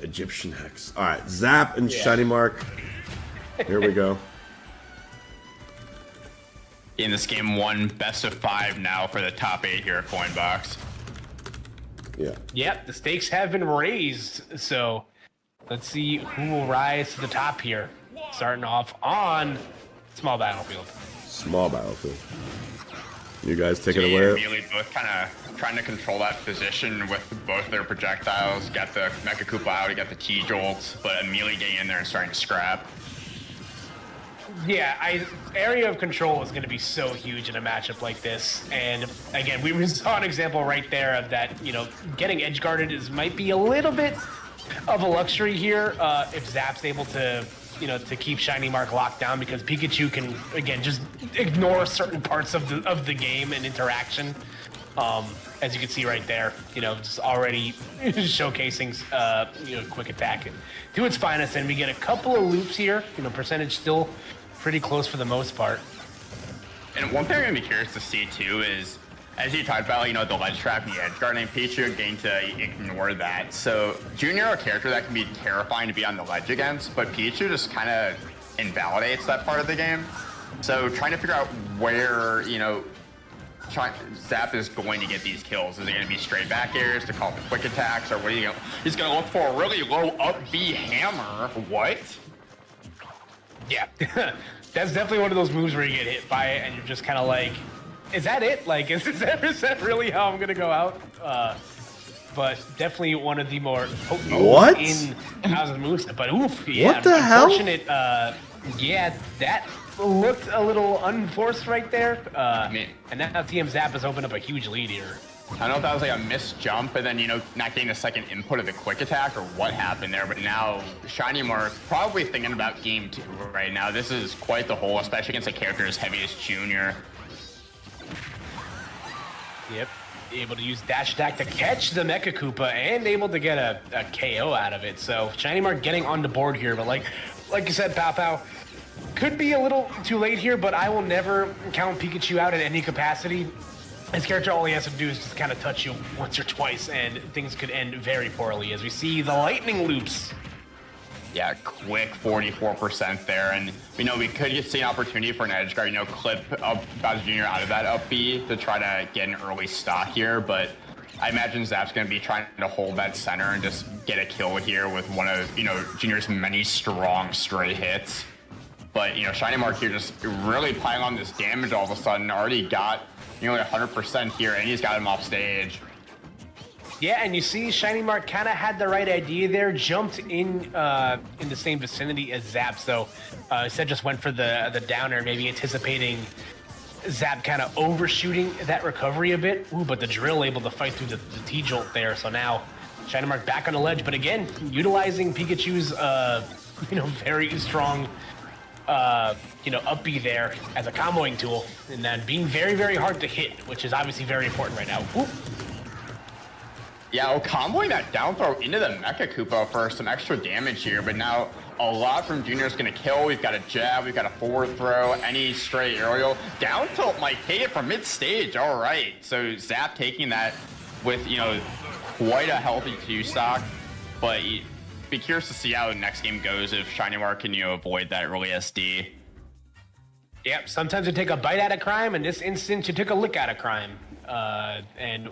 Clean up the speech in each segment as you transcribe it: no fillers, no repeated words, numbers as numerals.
Egyptian Hex. All right, Zap and ShinyMark. Here we go. In this game, one best of 5 now for the top 8 here at Coinbox. Yeah. Yep, the stakes have been raised. So let's see who will rise to the top here. Starting off on small battlefield. Small battlefield. You guys take it Jay away. and Melee both kind of trying to control that position with both their projectiles. Got the Mecha Koopa out, you got the T-Jolts, but Melee getting in there and starting to scrap. Yeah, area of control is going to be so huge in a matchup like this. And again, we saw an example right there of that, you know, getting edge guarded might be a little bit of a luxury here if Zap's able to, you know, to keep ShinyMark locked down, because Pikachu can, again, just ignore certain parts of the game and interaction. As you can see right there, you know, just already showcasing, you know, quick attack to its finest. And we get a couple of loops here, you know, percentage still pretty close for the most part. And one thing I'm gonna be curious to see too is, as you talked about, you know, the ledge trap and the edge guard, and Pikachu getting to ignore that. So Junior, a character that can be terrifying to be on the ledge against, but Pikachu just kind of invalidates that part of the game. So trying to figure out where, you know, Zap is going to get these kills. Is it going to be straight back airs to call the quick attacks, or what are you going to? He's going to look for a really low up B hammer. What? Yeah, that's definitely one of those moves where you get hit by it and you're just kind of like, is that it? Like, is that really how I'm gonna go out? But definitely one of the more What? in Thousand moves. But oof, yeah, What the hell? unfortunate. Yeah, that looked a little unforced right there. And now TM Zap has opened up a huge lead here. I don't know if that was like a missed jump and then, you know, not getting a second input of the quick attack or what happened there, but now ShinyMark probably thinking about game 2 right now. This is quite the hole, especially against a character as heavy as Junior. Yep, able to use dash attack to catch the Mecha Koopa and able to get a KO out of it. So ShinyMark getting on the board here, but like you said, Pow Pow, could be a little too late here, but I will never count Pikachu out in any capacity. His character, all he has to do is just kind of touch you once or twice, and things could end very poorly, as we see the lightning loops. Yeah, quick 44% there, and you know we could see an opportunity for an edge guard, you know, clip up Bowser Jr. out of that up B to try to get an early stock here, but I imagine Zap's going to be trying to hold that center and just get a kill here with one of, you know, Junior's many strong stray hits. But, you know, ShinyMark here just really piling on this damage all of a sudden, already got nearly 100% here, and he's got him off stage. Yeah, and you see ShinyMark kind of had the right idea there, jumped in the same vicinity as Zap, so instead just went for the downer, maybe anticipating Zap kind of overshooting that recovery a bit. Ooh, but the drill able to fight through the T-Jolt there, so now ShinyMark back on the ledge, but again, utilizing Pikachu's, you know, very strong you know, up B there as a comboing tool, and then being very, very hard to hit, which is obviously very important right now. Whoop. Yeah, well, comboing that down throw into the Mecha Koopa for some extra damage here, but now a lot from Junior's gonna kill. We've got a jab, we've got a forward throw, any stray aerial. Down tilt might take it from mid-stage, all right. So Zap taking that with, you know, quite a healthy 2-stock, but be curious to see how the next game goes if ShinyMark can, you know, avoid that early SD. Yep, sometimes you take a bite out of crime, in this instance you took a lick out of crime. And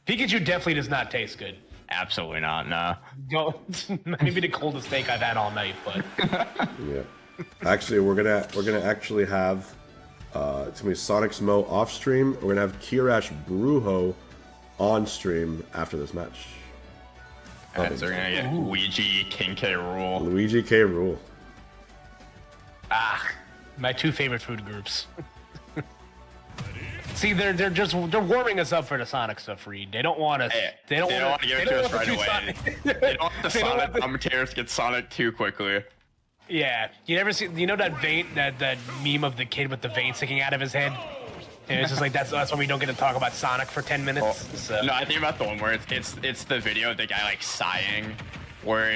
Pikachu definitely does not taste good. Absolutely not, no. Maybe the coldest steak I've had all night, but Yeah. Actually, we're gonna actually have it's gonna be Sonic's Mo off stream. We're gonna have Kirash Brujo on stream after this match. And so we're gonna get Luigi King K. Rool. Luigi K. Rool. my 2 favorite food groups. See, they're warming us up for the Sonic stuff, Reed. They don't want us. They don't want to give it to us right away. They don't want the Sonic commentators get Sonic too quickly. Yeah, you never see. You know that vein, that meme of the kid with the vein sticking out of his head. And it's just like that's why we don't get to talk about Sonic for 10 minutes. So. No, I think about the one where it's the video of the guy like sighing, where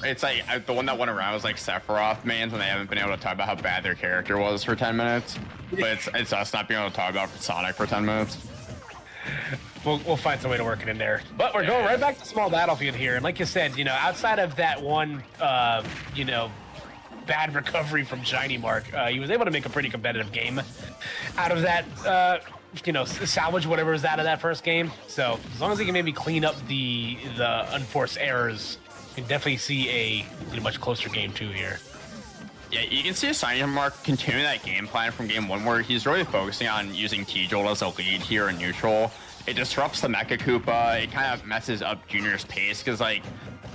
it's like the one that went around was like Sephiroth mans when they haven't been able to talk about how bad their character was for 10 minutes. But it's us not being able to talk about Sonic for 10 minutes. We'll find some way to work it in there. But we're going right back to small battlefield here. And like you said, you know, outside of that one, you know, bad recovery from ShinyMark, he was able to make a pretty competitive game out of that, you know, salvage whatever was out of that first game. So as long as he can maybe clean up the unforced errors, you can definitely see a much closer game 2 here. Yeah, you can see a ShinyMark continuing that game plan from game 1 where he's really focusing on using T-Jolt as a lead here in neutral. It disrupts the Mecha Koopa. It kind of messes up Junior's pace because, like,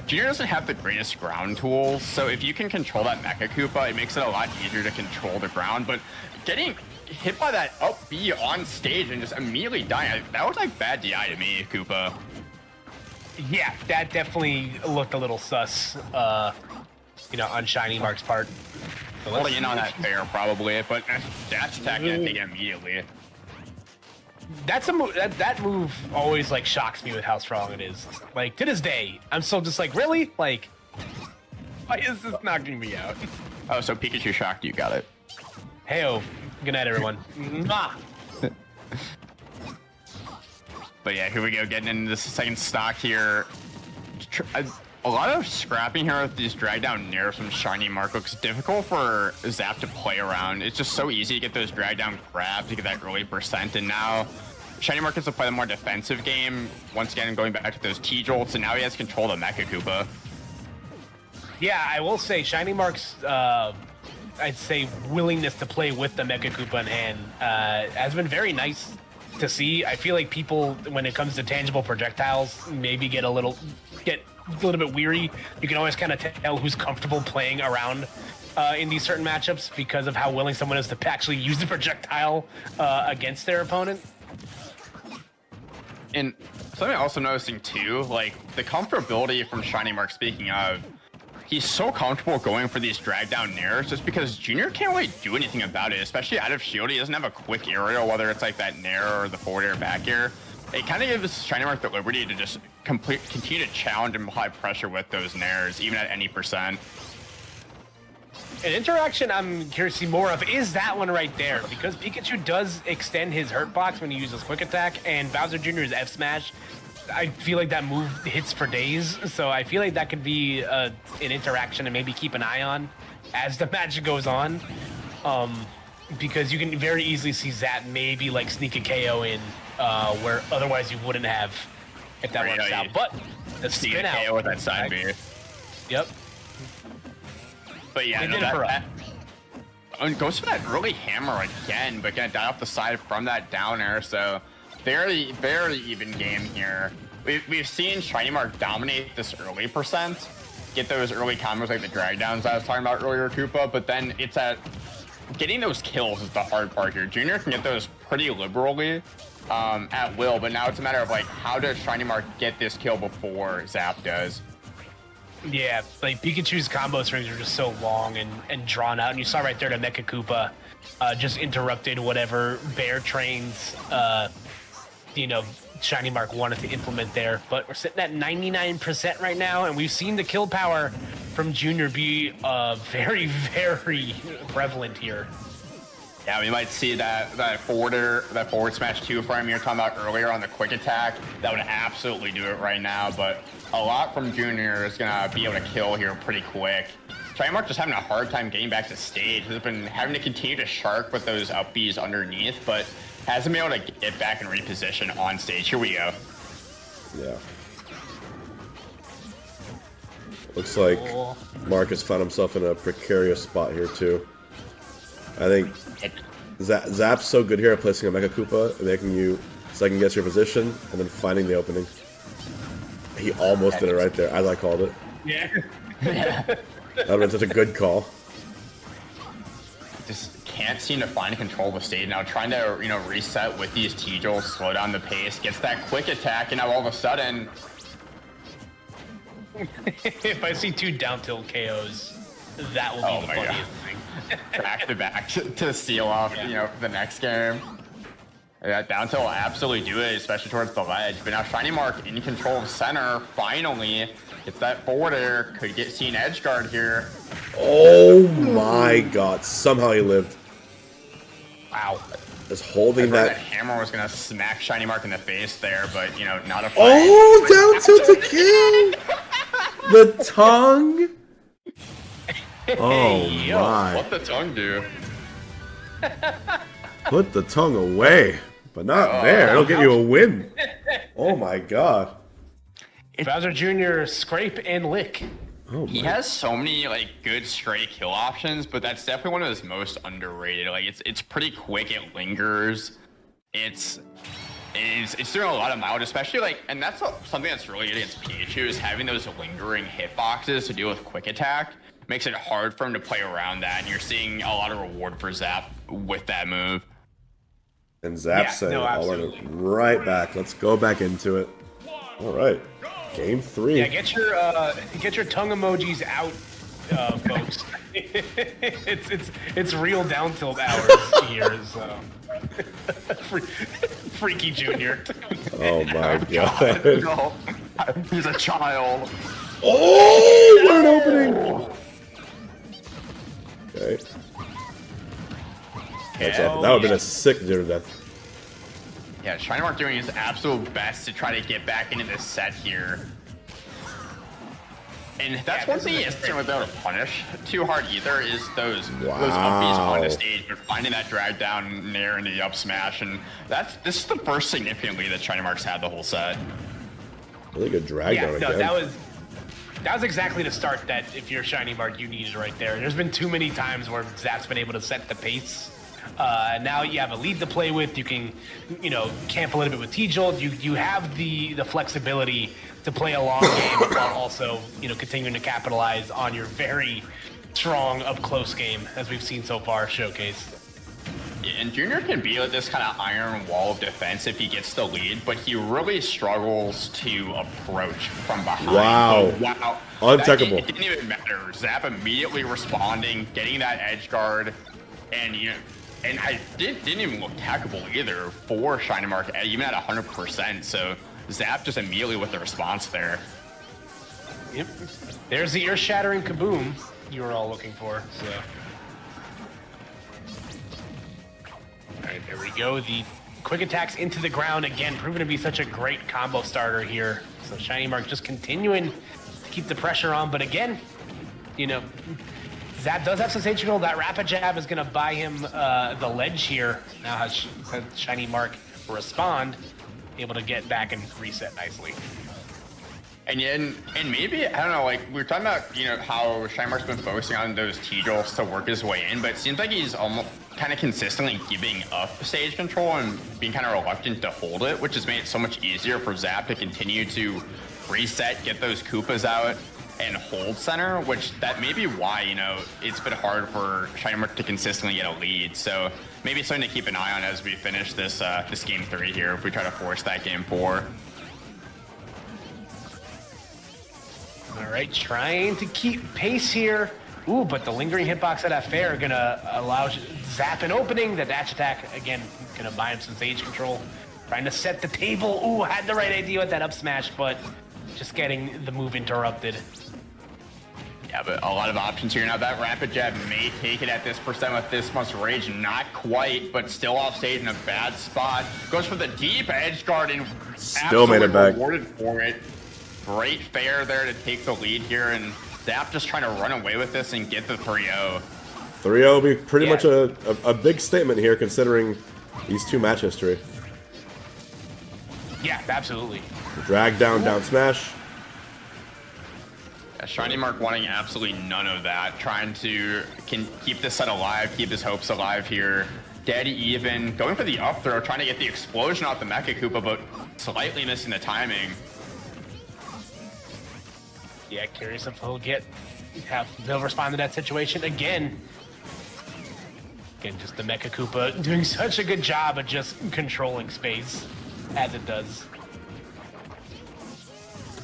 Junior doesn't have the greatest ground tools. So if you can control that Mecha Koopa, it makes it a lot easier to control the ground. But getting hit by that up B on stage and just immediately dying, that was like bad DI to me, Koopa. Yeah, that definitely looked a little sus, you know, on ShinyMark's part. So Holding in on that fair, probably, but dash attacking I think immediately. That's a move. That move always like shocks me with how strong it is. Like to this day, I'm still just like, really? Like, why is this knocking me out? Oh, so Pikachu shocked you, got it. Heyo, good night, everyone. Mwah. But yeah, here we go, getting into this second stock here. A lot of scrapping here with these drag down nairs from ShinyMark looks difficult for Zap to play around. It's just so easy to get those drag down grabs to get that early percent, and now ShinyMark gets to play the more defensive game. Once again, going back to those T-Jolts, and now he has control of the Mecha Koopa. Yeah, I will say ShinyMark's, I'd say, willingness to play with the Mecha Koopa in hand has been very nice to see. I feel like people, when it comes to tangible projectiles, maybe get a little bit weary. You can always kind of tell who's comfortable playing around in these certain matchups because of how willing someone is to actually use the projectile against their opponent. And something also noticing too, like the comfortability from ShinyMark, speaking of, he's so comfortable going for these drag down nairs just because Junior can't really do anything about it, especially out of shield. He doesn't have a quick aerial, whether it's like that nair or the forward air back air. It kind of gives ShinyMark the liberty to just continue to challenge and apply pressure with those nairs, even at any percent. An interaction I'm curious to see more of is that one right there, because Pikachu does extend his hurt box when he uses quick attack, and Bowser Jr.'s F smash. I feel like that move hits for days, so I feel like that could be an interaction to maybe keep an eye on as the match goes on, because you can very easily see Zap maybe like sneak a KO in where otherwise you wouldn't have if that works out. But the spin out KO with that side B. Yep. But yeah, and goes for that early hammer again, but gonna die off the side from that down air. So very, very even game here. We've seen ShinyMark dominate this early percent, get those early combos like the drag downs I was talking about earlier, Koopa, but then it's at getting those kills is the hard part here. Junior can get those pretty liberally at will, but now it's a matter of like, how does ShinyMark get this kill before Zap does? Yeah, like Pikachu's combo strings are just so long and drawn out, and you saw right there the Mecha Koopa just interrupted whatever bear trains you know, ShinyMark wanted to implement there. But we're sitting at 99% right now, and we've seen the kill power from Junior be very, very prevalent here. Yeah, we might see that forward smash 2 frame you were talking about earlier on the quick attack. That would absolutely do it right now, but a lot from Junior is gonna be able to kill here pretty quick. ShinyMark just having a hard time getting back to stage. Has been having to continue to shark with those up Bs underneath, but hasn't been able to get back and reposition on stage. Here we go. Yeah. Looks like Marcus found himself in a precarious spot here too. I think Zap's so good here at placing a Mecha Koopa and making you second guess your position and then finding the opening. He almost did it right there, as I called it. Yeah. That would have been such a good call. Just can't seem to find control of the stage now. Trying to, you know, reset with these T-Jolts, slow down the pace, gets that quick attack, and now all of a sudden... If I see 2 down tilt KOs, that will be the funniest thing. Back to back to seal off, you know, the next game. Yeah, down tilt will absolutely do it, especially towards the ledge. But now ShinyMark in control of center, finally. Gets that forward air, could get seen edge guard here. Oh my god, somehow he lived. Wow. is holding that that. hammer was gonna smack ShinyMark in the face there, but you know, not a fight. Oh, down tilt to kill! The tongue. Oh Yo, my! What the tongue do? Put the tongue away, but not there. It'll get you a win. Oh my god! Bowser Jr. scrape and lick. Oh He my! has so many like good stray kill options, but that's definitely one of his most underrated. Like it's pretty quick, it lingers. It's doing a lot of mild, especially like, and that's something that's really good against Pikachu is having those lingering hitboxes to deal with quick attack. Makes it hard for him to play around that, and you're seeing a lot of reward for Zap with that move. And Zap saying, "I'll run it right back. Let's go back into it." All right, game 3. Yeah, get your tongue emojis out, folks. it's real down tilt hours here. So. Freaky Junior. Oh my god! No, he's a child. Oh, what an opening! Okay. That would have been a sick dinner death. Yeah, ShinyMark doing his absolute best to try to get back into this set here. And that's one thing he isn't really able to punish too hard either, is those upbeats on the stage, but finding that drag down nair into the up smash, and this is the first significant lead that ShinyMark's had the whole set. Really good drag down again. That was exactly the start that if you're ShinyMark you needed right there. There's been too many times where Zap's been able to set the pace. Now you have a lead to play with. You can, camp a little bit with T-Jolt. You have the flexibility to play a long game while also, continuing to capitalize on your very strong up-close game, as we've seen so far showcased. Yeah, and Junior can be like this kind of iron wall of defense if he gets the lead, but he really struggles to approach from behind. Wow. Wow. Untechable. It didn't even matter. Zap immediately responding, getting that edge guard, and and I didn't even look techable either for ShinyMark, even at 100%. So Zap just immediately with the response there. Yep. There's the ear-shattering kaboom you were all looking for. So. All right, there we go. The quick attacks into the ground again, proven to be such a great combo starter here. So ShinyMark just continuing to keep the pressure on, but again, Zap does have sensational. That rapid jab is going to buy him the ledge here. Now has ShinyMark respond, able to get back and reset nicely. And maybe, I don't know, like we were talking about, how ShinyMark's been focusing on those T-Jolts to work his way in, but it seems like he's almost kind of consistently giving up stage control and being kind of reluctant to hold it, which has made it so much easier for Zap to continue to reset, get those Koopas out, and hold center, which that may be why, it's been hard for ShinyMark to consistently get a lead. So maybe it's something to keep an eye on as we finish this this game 3 here, if we try to force that game 4. All right, trying to keep pace here. Ooh, but the lingering hitbox at that fair are gonna allow Zap an opening. The dash attack, again, gonna buy him some stage control. Trying to set the table. Ooh, had the right idea with that up smash, but just getting the move interrupted. Yeah, but a lot of options here. Now that rapid jab may take it at this percent with this much rage. Not quite, but still off stage in a bad spot. Goes for the deep edge guard and still made it back. Rewarded for it. Great fair there to take the lead here, and Zap just trying to run away with this and get the 3-0. 3-0 will be pretty much a big statement here, considering these 2 match history. Yeah, absolutely. Drag down smash. Yeah, ShinyMark wanting absolutely none of that. Trying to keep this set alive, keep his hopes alive here. Dead even. Going for the up throw, trying to get the explosion off the Mecha Koopa, but slightly missing the timing. Yeah, curious if they'll respond to that situation again. Again, just the Mecha Koopa doing such a good job of just controlling space as it does.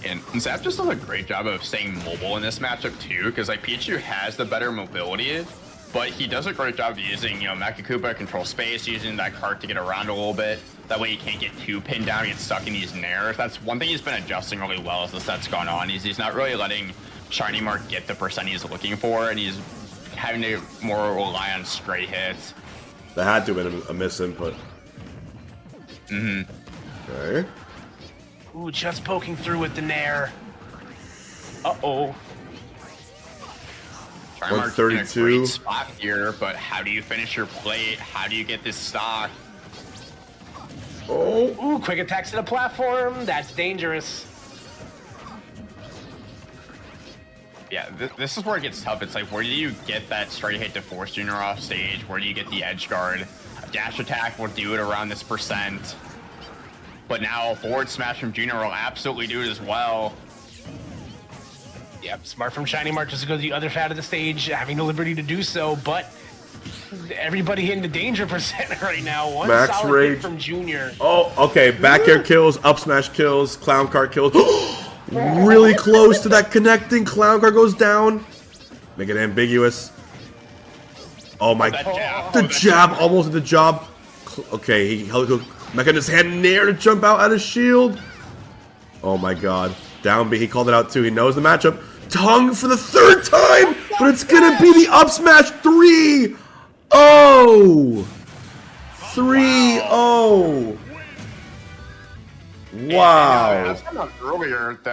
And Zap just does a great job of staying mobile in this matchup too, because like Pikachu has the better mobility, but he does a great job of using, Mecha Koopa to control space, using that cart to get around a little bit. That way he can't get too pinned down, get stuck in these nairs. That's one thing he's been adjusting really well as the set's gone on. He's not really letting ShinyMark get the percent he's looking for, and he's having to more rely on straight hits. That had to have been a misinput. Okay. Ooh, just poking through with the nair. Uh-oh. ShinyMark's in a 132. great spot here, but how do you finish your plate? How do you get this stock? Oh. Ooh, quick attacks to the platform. That's dangerous. Yeah, this is where it gets tough. It's like, where do you get that straight hit to force Junior off stage? Where do you get the edge guard? A dash attack will do it around this percent. But now a forward smash from Junior will absolutely do it as well. Yep, smart from ShinyMark just to go to the other side of the stage, having the liberty to do so, but everybody in the danger percent right now. One Max solid rage hit from Junior. Oh, okay. Back air kills, up smash kills, clown cart kills. Really close to that connecting. Clown cart goes down. Make it ambiguous. Oh my. That jab. The jab almost at the job. Okay, he held Mecha in his hand nair to jump out at his shield. Oh my god. Down B, he called it out too. He knows the matchup. Tongue for the third time, but it's gonna be the up smash 3-0. 3-0. Wow. That's earlier that